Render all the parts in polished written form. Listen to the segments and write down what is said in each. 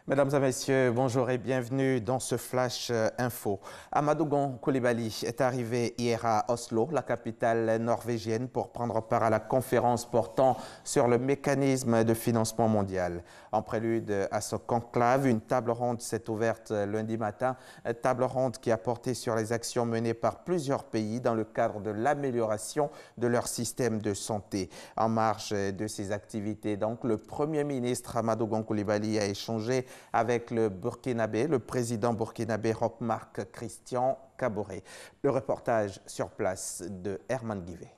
Mesdames et messieurs, bonjour et bienvenue dans ce Flash Info. Amadou Gon Coulibaly est arrivé hier à Oslo, la capitale norvégienne, pour prendre part à la conférence portant sur le mécanisme de financement mondial. En prélude à ce conclave, une table ronde s'est ouverte lundi matin, table ronde qui a porté sur les actions menées par plusieurs pays dans le cadre de l'amélioration de leur système de santé. En marge de ces activités, donc, le Premier ministre Amadou Gon Coulibaly a échangé avec le président burkinabé Roch-Marc Christian Kaboré. Le reportage sur place de Herman Guivet.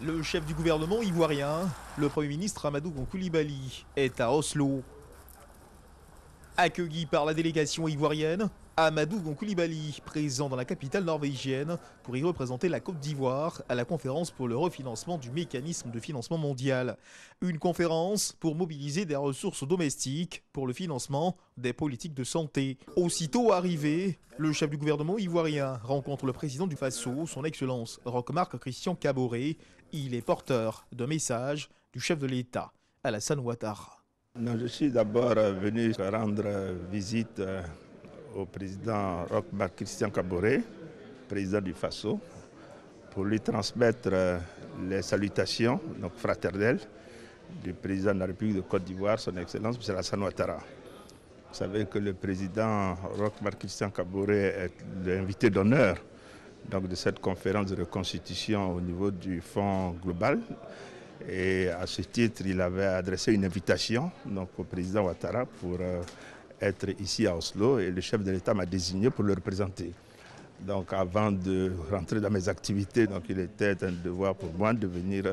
Le chef du gouvernement ivoirien, le Premier ministre Amadou Gon Coulibaly, est à Oslo. Accueilli par la délégation ivoirienne, Amadou Gon Coulibaly, présent dans la capitale norvégienne pour y représenter la Côte d'Ivoire à la conférence pour le refinancement du mécanisme de financement mondial. Une conférence pour mobiliser des ressources domestiques pour le financement des politiques de santé. Aussitôt arrivé, le chef du gouvernement ivoirien rencontre le président du Faso, son Excellence Roch-Marc Christian Kaboré. Il est porteur d'un message du chef de l'État, Alassane Ouattara. Je suis d'abord venu rendre visite au président Roch-Marc Christian Kaboré, président du Faso, pour lui transmettre les salutations fraternelles du président de la République de Côte d'Ivoire, son Excellence M. Alassane Ouattara. Vous savez que le président Roch-Marc Christian Kaboré est l'invité d'honneur de cette conférence de reconstitution au niveau du Fonds global. Et à ce titre, il avait adressé une invitation au président Ouattara pour être ici à Oslo, et le chef de l'État m'a désigné pour le représenter. Donc avant de rentrer dans mes activités, il était un devoir pour moi de venir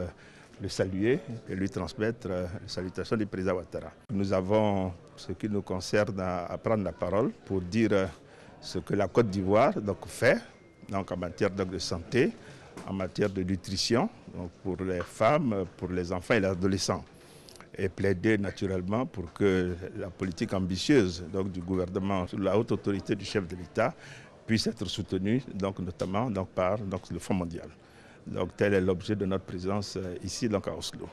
le saluer et lui transmettre les salutations du président Ouattara. Nous avons, ce qui nous concerne, à prendre la parole pour dire ce que la Côte d'Ivoire fait en matière de santé, en matière de nutrition, pour les femmes, pour les enfants et les adolescents. Et plaider naturellement pour que la politique ambitieuse du gouvernement, sous la haute autorité du chef de l'État, puisse être soutenue, notamment par le Fonds mondial. Tel est l'objet de notre présence ici à Oslo.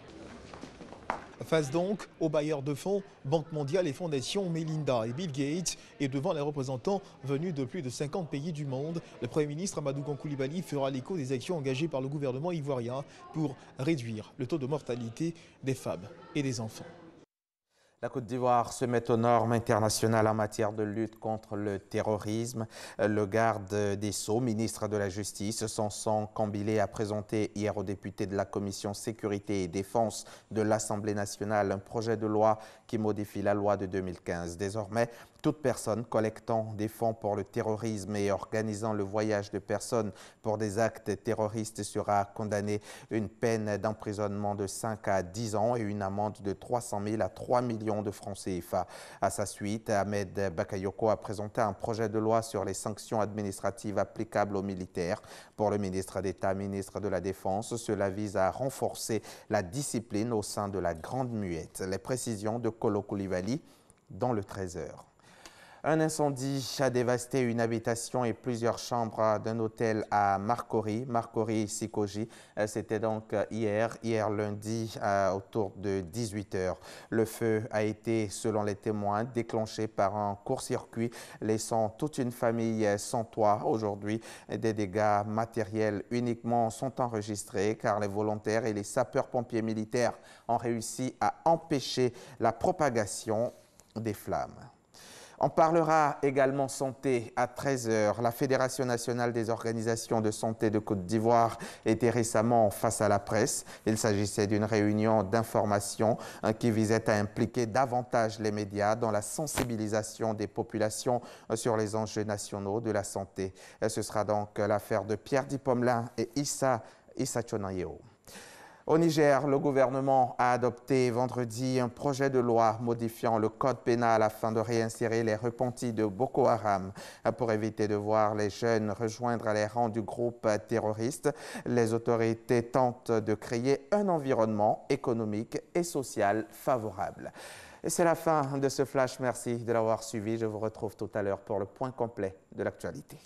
Face donc aux bailleurs de fonds, Banque mondiale et Fondation Melinda et Bill Gates, et devant les représentants venus de plus de 50 pays du monde, le Premier ministre Amadou Gon Coulibaly fera l'écho des actions engagées par le gouvernement ivoirien pour réduire le taux de mortalité des femmes et des enfants. La Côte d'Ivoire se met aux normes internationales en matière de lutte contre le terrorisme. Le garde des Sceaux, ministre de la Justice, Sanson Kambilé, a présenté hier aux députés de la Commission Sécurité et Défense de l'Assemblée nationale un projet de loi qui modifie la loi de 2015. Désormais, toute personne collectant des fonds pour le terrorisme et organisant le voyage de personnes pour des actes terroristes sera condamnée à une peine d'emprisonnement de 5 à 10 ans et une amende de 300 000 à 3 millions de francs CFA. À sa suite, Ahmed Bakayoko a présenté un projet de loi sur les sanctions administratives applicables aux militaires. Pour le ministre d'État, ministre de la Défense, cela vise à renforcer la discipline au sein de la Grande Muette. Les précisions de Kolo Coulibaly dans le 13h. Un incendie a dévasté une habitation et plusieurs chambres d'un hôtel à Marcory Sikoji. C'était donc hier lundi, autour de 18 h. Le feu a été, selon les témoins, déclenché par un court-circuit, laissant toute une famille sans toit. Aujourd'hui, des dégâts matériels uniquement sont enregistrés car les volontaires et les sapeurs-pompiers militaires ont réussi à empêcher la propagation des flammes. On parlera également santé à 13 h. La Fédération nationale des organisations de santé de Côte d'Ivoire était récemment face à la presse. Il s'agissait d'une réunion d'information qui visait à impliquer davantage les médias dans la sensibilisation des populations sur les enjeux nationaux de la santé. Ce sera donc l'affaire de Pierre Dipomelin et Issa Chonayeo. Au Niger, le gouvernement a adopté vendredi un projet de loi modifiant le code pénal afin de réinsérer les repentis de Boko Haram. Pour éviter de voir les jeunes rejoindre les rangs du groupe terroriste, les autorités tentent de créer un environnement économique et social favorable. Et c'est la fin de ce flash. Merci de l'avoir suivi. Je vous retrouve tout à l'heure pour le point complet de l'actualité.